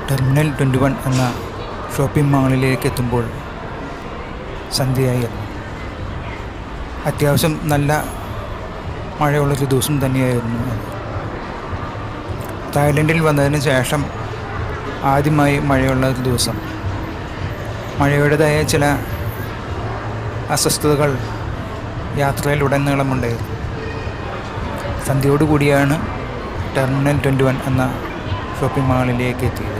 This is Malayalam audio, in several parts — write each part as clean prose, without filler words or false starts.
ടെർമിനൽ 21 എന്ന ഷോപ്പിംഗ് മാളിലേക്ക് എത്തുമ്പോൾ സന്ധ്യയായിരുന്നു. അത്യാവശ്യം നല്ല മഴയുള്ളൊരു ദിവസം തന്നെയായിരുന്നു അത്. തായ്ലൻഡിൽ വന്നതിന് ശേഷം ആദ്യമായി മഴയുള്ള ഒരു ദിവസം. മഴയുടേതായ ചില അസ്വസ്ഥതകൾ യാത്രയിലുടനീളമുണ്ടായിരുന്നു. സന്ധ്യയോടുകൂടിയാണ് ടെർമിനൽ 21 എന്ന ഷോപ്പിംഗ് മാളിലേക്ക് എത്തിയത്.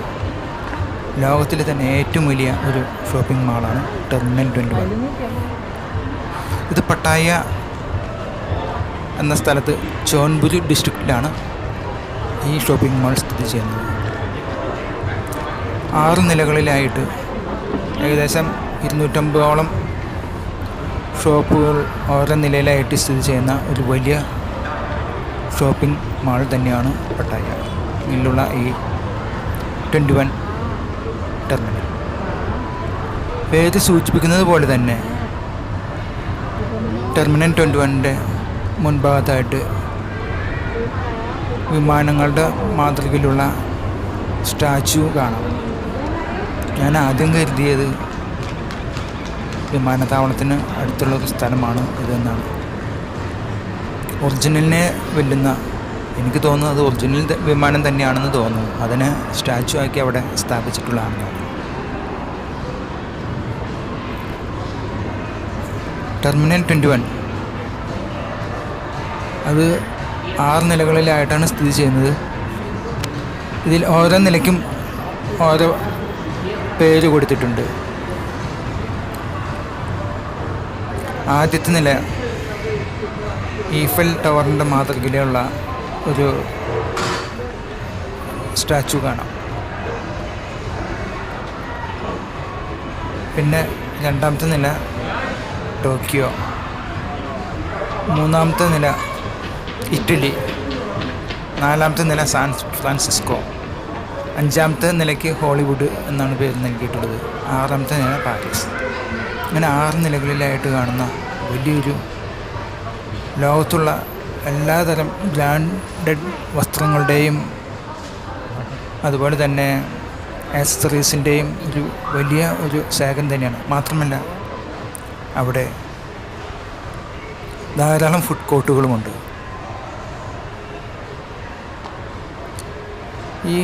ലോകത്തിലെ തന്നെ ഏറ്റവും വലിയ ഒരു ഷോപ്പിംഗ് മാളാണ് ടെർമിനൽ 21. ഇത് പട്ടായ എന്ന സ്ഥലത്ത് ചോൻപുരി ഡിസ്ട്രിക്റ്റിലാണ് ഈ ഷോപ്പിംഗ് മാൾ സ്ഥിതി ചെയ്യുന്നത്. 6 നിലകളിലായിട്ട് ഏകദേശം 250ഓളം ഷോപ്പുകൾ ഓരോ നിലയിലായിട്ട് സ്ഥിതി ചെയ്യുന്ന ഒരു വലിയ ഷോപ്പിംഗ് മാൾ തന്നെയാണ് പട്ടായയിലുള്ള ഈ 21 ടെർമിനൽ. പേര് സൂചിപ്പിക്കുന്നത് പോലെ തന്നെ ടെർമിനൽ 21ൻ്റെ മുൻഭാഗത്തായിട്ട് വിമാനങ്ങളുടെ മാതൃകയിലുള്ള സ്റ്റാച്ചു കാണാം. ഞാൻ ആദ്യം കരുതിയത് വിമാനത്താവളത്തിന് അടുത്തുള്ള ഒരു സ്ഥലമാണ് ഇതെന്നാണ്. ഒറിജിനലിനെ വെല്ലുന്ന, എനിക്ക് തോന്നുന്നത് അത് ഒറിജിനൽ വിമാനം തന്നെയാണെന്ന് തോന്നുന്നു. അതിനെ സ്റ്റാച്ചു ആക്കി അവിടെ സ്ഥാപിച്ചിട്ടുള്ളതാണ്. ടെർമിനൽ 21 അത് 6 നിലകളിലായിട്ടാണ് സ്ഥിതി ചെയ്യുന്നത്. ഇതിൽ ഓരോ നിലയ്ക്കും ഓരോ പേര് കൊടുത്തിട്ടുണ്ട്. ആദ്യത്തെ നില ഈഫൽ ടവറിൻ്റെ മാതൃകയിലുള്ള ഒരു സ്റ്റാച്ചു കാണാം. പിന്നെ രണ്ടാമത്തെ നില ടോക്കിയോ, മൂന്നാമത്തെ നില ഇറ്റലി, നാലാമത്തെ നില സാൻ ഫ്രാൻസിസ്കോ, അഞ്ചാമത്തെ നിലയ്ക്ക് ഹോളിവുഡ് എന്നാണ് പേര് നൽകിയിട്ടുള്ളത്, ആറാമത്തെ നില പാരീസ്. അങ്ങനെ 6 നിലകളിലായിട്ട് കാണുന്ന വലിയൊരു ലോകത്തുള്ള എല്ലാതരം ബ്രാൻഡഡ് വസ്ത്രങ്ങളുടെയും അതുപോലെ തന്നെ ആക്സസറീസിൻ്റെയും ഒരു വലിയ ഒരു ശേഖരം തന്നെയാണ്. മാത്രമല്ല അവിടെ ധാരാളം ഫുഡ് കോർട്ടുകളുമുണ്ട്. ഈ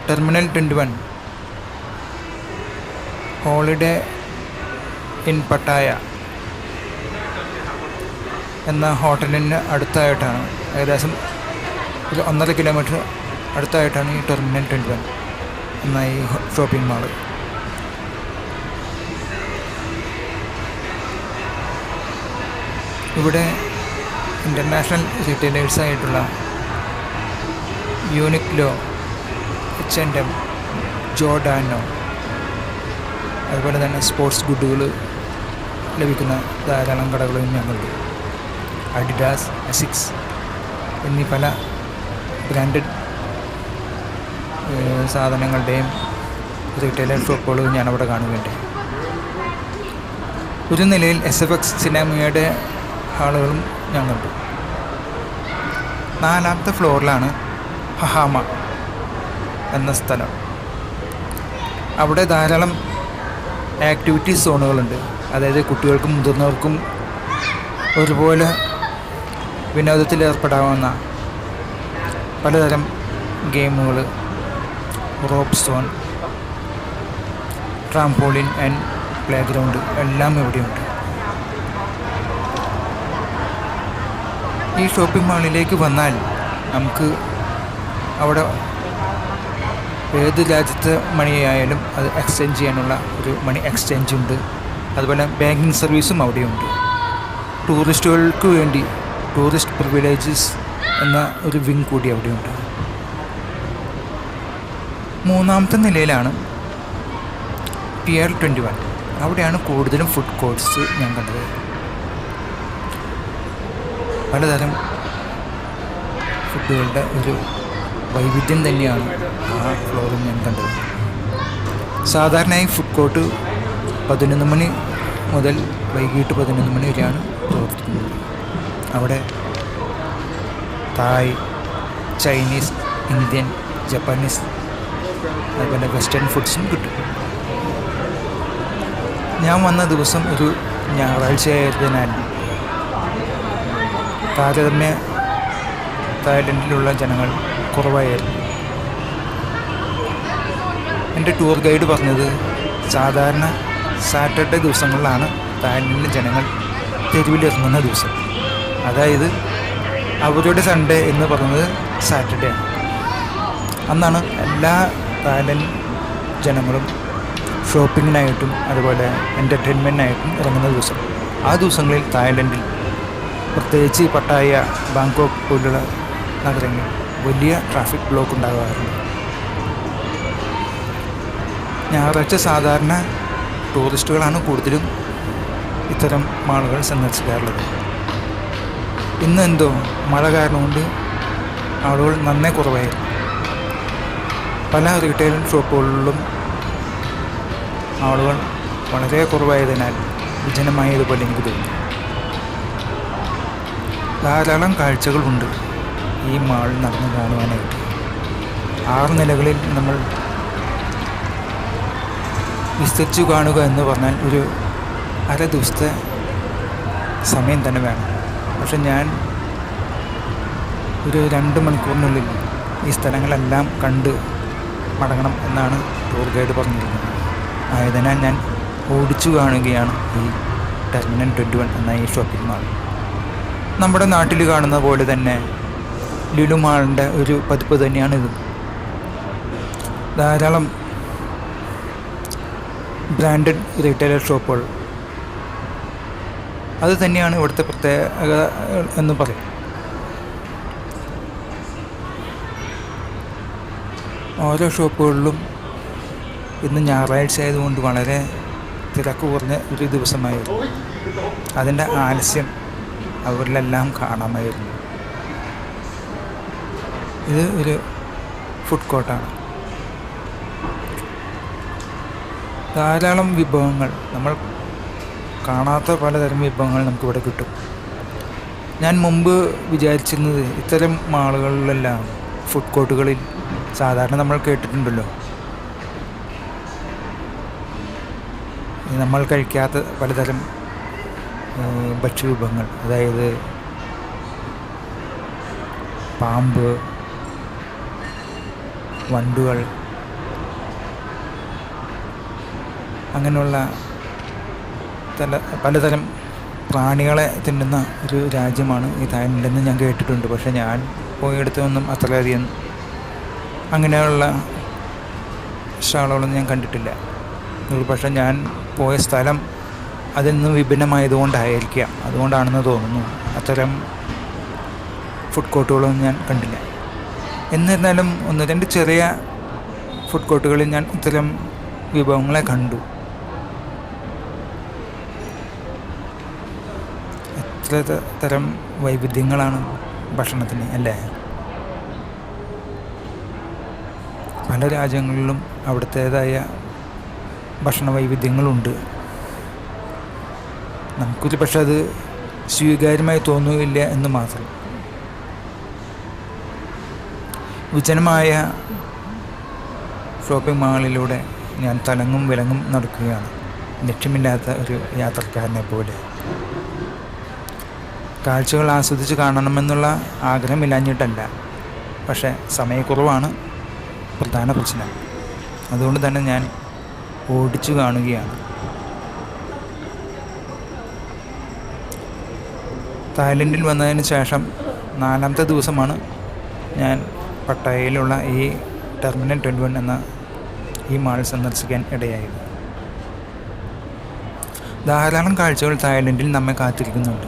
ടെർമിനൽ 21 ഹോളിഡേ ഇൻ പട്ടായ എന്ന ഹോട്ടലിന് അടുത്തായിട്ടാണ്, ഏകദേശം ഒരു 1.5 കിലോമീറ്റർ അടുത്തായിട്ടാണ് ഈ ടെർമിനൽ 21 എന്ന ഈ ഷോപ്പിംഗ് മാള്. ഇവിടെ ഇൻ്റർനാഷണൽ റീറ്റെയിലേഴ്സായിട്ടുള്ള യൂണിക്ലോ, H&M, ജോർഡാനോ, അതുപോലെ തന്നെ സ്പോർട്സ് ഗുഡുകൾ ലഭിക്കുന്ന ധാരാളം കടകളും ഞങ്ങളുണ്ട്. അഡിഡാസ്, എസിക്സ് എന്നീ പല ബ്രാൻഡഡ് സാധനങ്ങളുടെയും റീറ്റെയിലർ ഷോപ്പുകൾ ഞാനവിടെ കാണുകയുണ്ട്. ഒരു നിലയിൽ SFX സിനിമയുടെ ഹാളുകളും ഞങ്ങളുണ്ട്. 4ാമത്തെ ഫ്ലോറിലാണ് ഹഹാമ എന്ന സ്ഥലം. അവിടെ ധാരാളം ആക്ടിവിറ്റി സോണുകളുണ്ട്. അതായത് കുട്ടികൾക്കും മുതിർന്നവർക്കും ഒരുപോലെ വിനോദത്തിൽ ഏർപ്പെടാവുന്ന പലതരം ഗെയിമുകൾ, rope zone, trampoline and play ground എല്ലാം ഇവിടെയുണ്ട്. ഈ ഷോപ്പിംഗ് മാളിലേക്ക് വന്നാൽ നമുക്ക് അവിടെ ഏത് രാജ്യത്തെ മണിയായാലും അത് എക്സ്ചേഞ്ച് ചെയ്യാനുള്ള ഒരു മണി എക്സ്ചേഞ്ച് ഉണ്ട്. അതുപോലെ ബാങ്കിങ് സർവീസും അവിടെയുണ്ട്. ടൂറിസ്റ്റുകൾക്ക് വേണ്ടി ടൂറിസ്റ്റ് പ്രിവിലേജസ് എന്ന ഒരു വിങ് കൂടി അവിടെയുണ്ട്. 3ാമത്തെ നിലയിലാണ് പിയർ 21. അവിടെയാണ് കൂടുതലും ഫുഡ് കോർട്ട്സ് ഞാൻ കണ്ടത്. പലതരം ഫുഡുകളുടെ ഒരു വൈവിധ്യം തന്നെയാണ് ആ ഫ്ലോറിൽ ഞാൻ കണ്ടത്. സാധാരണയായി ഫുഡ് കോർട്ട് 11 മണി മുതൽ വൈകിട്ട് 11 മണി വരെയാണ് പ്രവർത്തിക്കുന്നത്. അവിടെ തായ്, ചൈനീസ്, ഇന്ത്യൻ, ജപ്പാനീസ് അതുപോലെ വെസ്റ്റേൺ ഫുഡ്സും കിട്ടും. ഞാൻ വന്ന ദിവസം ഒരു ഞായറാഴ്ചയായതിനാൽ താരതമ്യ തായ്ലൻഡിലുള്ള ജനങ്ങൾ കുറവായിരുന്നു. എൻ്റെ ടൂർ ഗൈഡ് പറഞ്ഞത് സാധാരണ സാറ്റർഡേ ദിവസങ്ങളിലാണ് തായ്ലൻഡിലെ ജനങ്ങൾ തെരുവിലിറങ്ങുന്ന ദിവസം. അതായത് അവരുടെ സൺഡേ എന്ന് പറയുന്നത് സാറ്റർഡേ ആണ്. അന്നാണ് എല്ലാ തായ്ലൻഡ് ജനങ്ങളും ഷോപ്പിങ്ങിനായിട്ടും അതുപോലെ എൻ്റർടൈൻമെൻറ്റിനായിട്ടും ഇറങ്ങുന്ന ദിവസം. ആ ദിവസങ്ങളിൽ തായ്ലൻഡിൽ പ്രത്യേകിച്ച് പട്ടായ, ബാങ്കോക്ക് പോലുള്ള നഗരങ്ങളിൽ വലിയ ട്രാഫിക് ബ്ലോക്ക് ഉണ്ടാകാറുണ്ട്. ഞായറാഴ്ച സാധാരണ ടൂറിസ്റ്റുകളാണ് കൂടുതലും ഇത്തരം മാളുകൾ സന്ദർശിക്കാറുള്ളത്. ഇന്ന് എന്തോ മഴ കാരണം കൊണ്ട് ആളുകൾ നന്നേ കുറവായിരുന്നു. പല റീറ്റെയിൽ ഷോപ്പുകളിലും ആളുകൾ വളരെ കുറവായതിനാൽ വിജനമായതുപോലെ എനിക്ക് തോന്നി. ധാരാളം കാഴ്ചകളുണ്ട് ഈ മാൾ നടന്നു കാണുവാനായിട്ട്. 6 നിലകളിൽ നമ്മൾ വിസ്തരിച്ചു കാണുക എന്ന് പറഞ്ഞാൽ ഒരു അര ദിവസത്തെ സമയം തന്നെ വേണം. പക്ഷെ ഞാൻ ഒരു 2 മണിക്കൂറിനുള്ളിൽ ഈ സ്ഥലങ്ങളെല്ലാം കണ്ട് മടങ്ങണം എന്നാണ് ടൂർ ഗൈഡ് പറഞ്ഞിരുന്നത്. ആയതിനാൽ ഞാൻ ഓടിച്ചു കാണുകയാണ് ഈ ടെർമിനൽ 21 എന്ന ഈ ഷോപ്പിംഗ് മാൾ. നമ്മുടെ നാട്ടിൽ കാണുന്ന പോലെ തന്നെ ലുലു മാളിൻ്റെ ഒരു പതിപ്പ് തന്നെയാണിത്. ധാരാളം ബ്രാൻഡഡ് റീറ്റെയിലർ ഷോപ്പുകൾ, അത് തന്നെയാണ് ഇവിടുത്തെ പ്രത്യേകത എന്ന് പറയും. ഓരോ ഷോപ്പുകളിലും ഇന്ന് ഞായറാഴ്ച ആയതുകൊണ്ട് വളരെ തിരക്ക് കുറഞ്ഞ ഒരു ദിവസമായിരുന്നു. അതിൻ്റെ ആലസ്യം അവരിലെല്ലാം കാണാമായിരുന്നു. ഇത് ഒരു ഫുഡ് കോർട്ടാണ്. ധാരാളം വിഭവങ്ങൾ, നമ്മൾ കാണാത്ത പലതരം വിഭവങ്ങൾ നമുക്കിവിടെ കിട്ടും. ഞാൻ മുമ്പ് വിചാരിച്ചിരുന്നത് ഇത്തരം മാളുകളിലെല്ലാം ഫുഡ് കോർട്ടുകളിൽ സാധാരണ നമ്മൾ കേട്ടിട്ടുണ്ടല്ലോ, നമ്മൾ കഴിക്കാത്ത പലതരം ഭക്ഷ്യവിഭവങ്ങൾ, അതായത് പാമ്പ്, വണ്ടുകൾ, അങ്ങനെയുള്ള പലതരം പ്രാണികളെ തിന്നുന്ന ഒരു രാജ്യമാണ് ഈ തായ്ലൻഡെന്ന് ഞാൻ കേട്ടിട്ടുണ്ട്. പക്ഷേ ഞാൻ പോയിടത്തൊന്നും അത്രയധികം അങ്ങനെയുള്ള സ്റ്റാളുകളൊന്നും ഞാൻ കണ്ടിട്ടില്ല. പക്ഷേ ഞാൻ പോയ സ്ഥലം അതിൽ നിന്ന് വിഭിന്നമായതുകൊണ്ടായിരിക്കാം, അതുകൊണ്ടാണെന്ന് തോന്നുന്നു അത്തരം ഫുഡ് കോർട്ടുകളൊന്നും ഞാൻ കണ്ടില്ല. എന്നിരുന്നാലും 1-2 ചെറിയ ഫുഡ് കോർട്ടുകളിൽ ഞാൻ ഇത്തരം വിഭവങ്ങളെ കണ്ടു. എത്ര തരം വൈവിധ്യങ്ങളാണ് ഭക്ഷണത്തിന്, അല്ലേ? പല രാജ്യങ്ങളിലും അവിടുത്തേതായ ഭക്ഷണ വൈവിധ്യങ്ങളുണ്ട്. നമുക്കൊരു പക്ഷെ അത് സ്വീകാര്യമായി തോന്നുകയില്ല എന്ന് മാത്രം. വിജനമായ ഷോപ്പിംഗ് മാളിലൂടെ ഞാൻ തലങ്ങും വിലങ്ങും നടക്കുകയാണ്, ലക്ഷ്യമില്ലാത്ത ഒരു യാത്രക്കാരനെ പോലെ. കാഴ്ചകൾ ആസ്വദിച്ച് കാണണമെന്നുള്ള ആഗ്രഹമില്ലാഞ്ഞിട്ടല്ല, പക്ഷേ സമയക്കുറവാണ് പ്രധാന പ്രശ്നം. അതുകൊണ്ട് തന്നെ ഞാൻ ഓടിച്ചു കാണുകയാണ്. തായ്ലൻഡിൽ വന്നതിന് ശേഷം 4ാമത്തെ ദിവസമാണ് ഞാൻ പട്ടായയിലുള്ള ഈ ടെർമിനൽ 21 എന്ന ഈ മാൾ സന്ദർശിക്കാൻ ഇടയായത്. ധാരാളം കാഴ്ചകൾ തായ്ലൻഡിൽ നമ്മെ കാത്തിരിക്കുന്നുണ്ട്.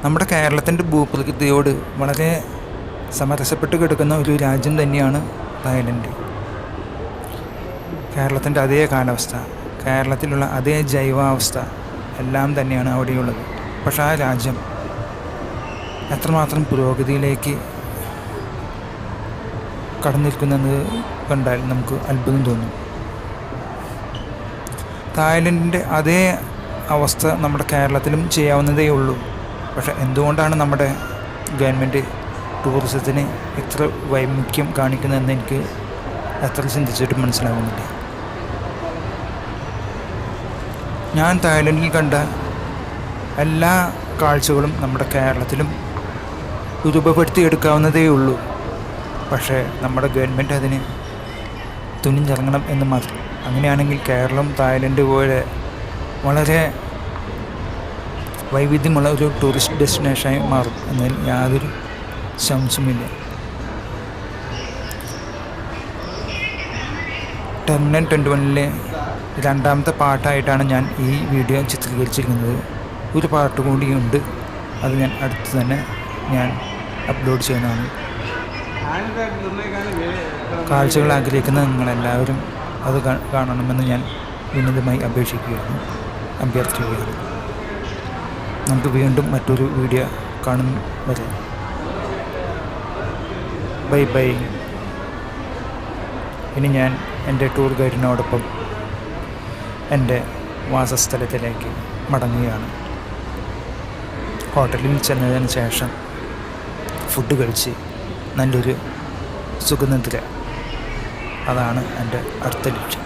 നമ്മുടെ കേരളത്തിൻ്റെ ഭൂപ്രകൃതിയോട് വളരെ സമരസപ്പെട്ട് കിടക്കുന്ന ഒരു രാജ്യം തന്നെയാണ് തായ്ലൻഡ്. കേരളത്തിൻ്റെ അതേ കാലാവസ്ഥ, കേരളത്തിലുള്ള അതേ ജൈവാവസ്ഥ എല്ലാം തന്നെയാണ് അവിടെയുള്ളത്. പക്ഷെ ആ രാജ്യം എത്രമാത്രം പുരോഗതിയിലേക്ക് കടന്നിരിക്കുന്നത് കണ്ടാൽ നമുക്ക് അത്ഭുതം തോന്നും. തായ്ലൻഡിൻ്റെ അതേ അവസ്ഥ നമ്മുടെ കേരളത്തിലും ചെയ്യാവുന്നതേ ഉള്ളൂ. പക്ഷെ എന്തുകൊണ്ടാണ് നമ്മുടെ ഗവൺമെൻറ് ടൂറിസത്തിന് ഇത്ര വൈമുഖ്യം കാണിക്കുന്നതെന്ന് എനിക്ക് എത്ര ചിന്തിച്ചിട്ടും മനസ്സിലാവുന്നില്ല. ഞാൻ തായ്ലൻഡിൽ കണ്ട എല്ലാ കാഴ്ചകളും നമ്മുടെ കേരളത്തിലും രൂപപ്പെടുത്തിയെടുക്കാവുന്നതേ ഉള്ളൂ. പക്ഷേ നമ്മുടെ ഗവൺമെൻറ് അതിന് തുനിഞ്ഞിറങ്ങണം എന്ന് മാത്രം. അങ്ങനെയാണെങ്കിൽ കേരളം തായ്ലൻഡ് പോലെ വളരെ വൈവിധ്യമുള്ള ഒരു ടൂറിസ്റ്റ് ഡെസ്റ്റിനേഷനായി മാറും എന്നതിൽ യാതൊരു സംശയമില്ല. ടെർമിനൽ 21 രണ്ടാമത്തെ പാർട്ടായിട്ടാണ് ഞാൻ ഈ വീഡിയോ ചിത്രീകരിച്ചിരിക്കുന്നത്. ഒരു പാർട്ട് കൂടിയുണ്ട്, അത് ഞാൻ അടുത്ത് തന്നെ ഞാൻ അപ്ലോഡ് ചെയ്യുന്നതാണ്. കാഴ്ചകൾ ആഗ്രഹിക്കുന്ന നിങ്ങളെല്ലാവരും അത് കാണണമെന്ന് ഞാൻ വിനീതമായി അഭ്യർത്ഥിക്കുകയാണ്. നമുക്ക് വീണ്ടും മറ്റൊരു വീഡിയോ കാണും വരെ ബൈ ബൈ. ഇനി ഞാൻ എൻ്റെ ടൂർ ഗൈഡിനോടൊപ്പം എൻ്റെ വാസസ്ഥലത്തിലേക്ക് മടങ്ങുകയാണ്. ഹോട്ടലിൽ ചെന്നതിന് ശേഷം ഫുഡ് കഴിച്ച് നല്ലൊരു സുഖനിദ്ര, അതാണ് എൻ്റെ അടുത്ത ലക്ഷ്യം.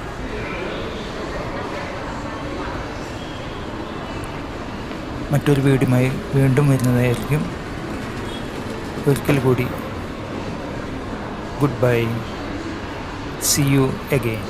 മറ്റൊരു വീഡിയോയുമായി വീണ്ടും വരുന്നതായിരിക്കും. ഒരിക്കൽ കൂടി good bye. See you again.